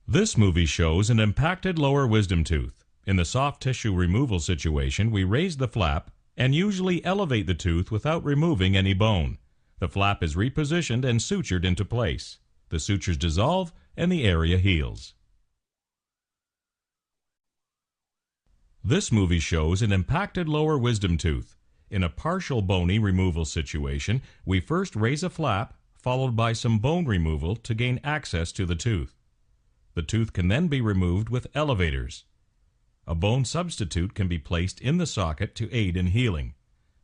This movie shows an impacted lower wisdom tooth. In the soft tissue removal situation, we raise the flap and usually elevate the tooth without removing any bone. The flap is repositioned and sutured into place. The sutures dissolve and the area heals. This movie shows an impacted lower wisdom tooth. In a partial bony removal situation, we first raise a flap, followed by some bone removal to gain access to the tooth. The tooth can then be removed with elevators. A bone substitute can be placed in the socket to aid in healing.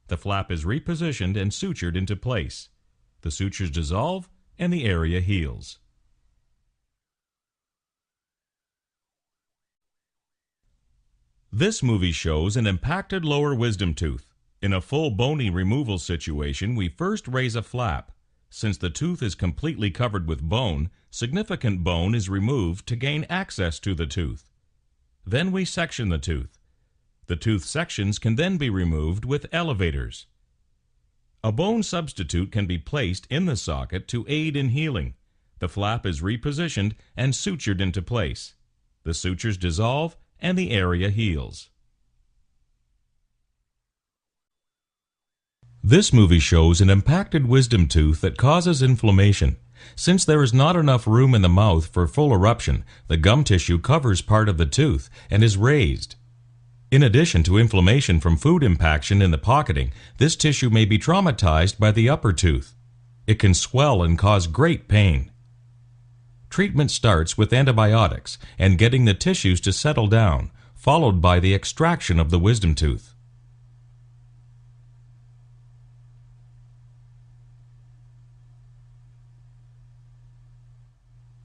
The flap is repositioned and sutured into place. The sutures dissolve and the area heals. This movie shows an impacted lower wisdom tooth. In a full bony removal situation, we first raise a flap. Since the tooth is completely covered with bone, significant bone is removed to gain access to the tooth. Then we section the tooth. The tooth sections can then be removed with elevators. A bone substitute can be placed in the socket to aid in healing. The flap is repositioned and sutured into place. The sutures dissolve and the area heals. This movie shows an impacted wisdom tooth that causes inflammation. Since there is not enough room in the mouth for full eruption, the gum tissue covers part of the tooth and is raised. In addition to inflammation from food impaction in the pocketing, this tissue may be traumatized by the upper tooth. It can swell and cause great pain. Treatment starts with antibiotics and getting the tissues to settle down, followed by the extraction of the wisdom tooth.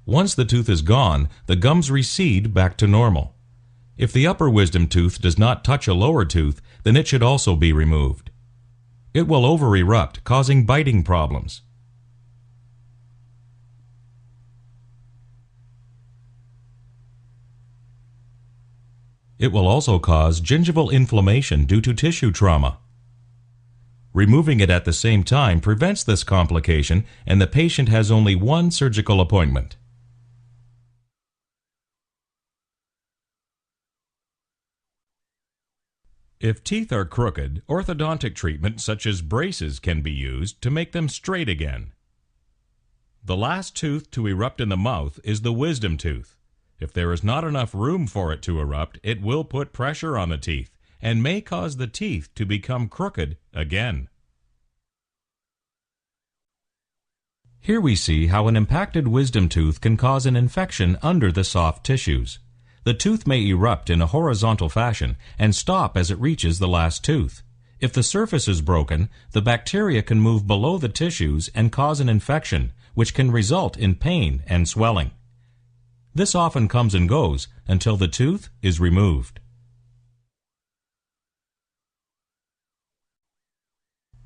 Once the tooth is gone, the gums recede back to normal. If the upper wisdom tooth does not touch a lower tooth, then it should also be removed. It will over-erupt, causing biting problems. It will also cause gingival inflammation due to tissue trauma. Removing it at the same time prevents this complication, and the patient has only one surgical appointment. If teeth are crooked, orthodontic treatment such as braces can be used to make them straight again. The last tooth to erupt in the mouth is the wisdom tooth. If there is not enough room for it to erupt, it will put pressure on the teeth and may cause the teeth to become crooked again. Here we see how an impacted wisdom tooth can cause an infection under the soft tissues. The tooth may erupt in a horizontal fashion and stop as it reaches the last tooth. If the surface is broken, the bacteria can move below the tissues and cause an infection, which can result in pain and swelling. This often comes and goes until the tooth is removed.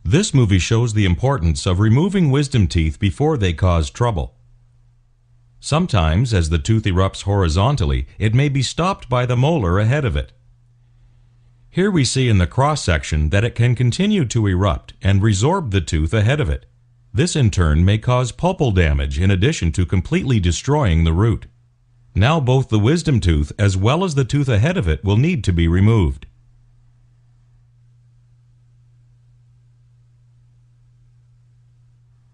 This movie shows the importance of removing wisdom teeth before they cause trouble. Sometimes, as the tooth erupts horizontally, it may be stopped by the molar ahead of it. Here we see in the cross-section that it can continue to erupt and resorb the tooth ahead of it. This in turn may cause pulpal damage in addition to completely destroying the root. Now both the wisdom tooth as well as the tooth ahead of it will need to be removed.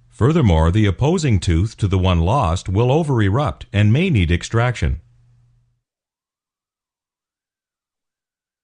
Furthermore, the opposing tooth to the one lost will over-erupt and may need extraction.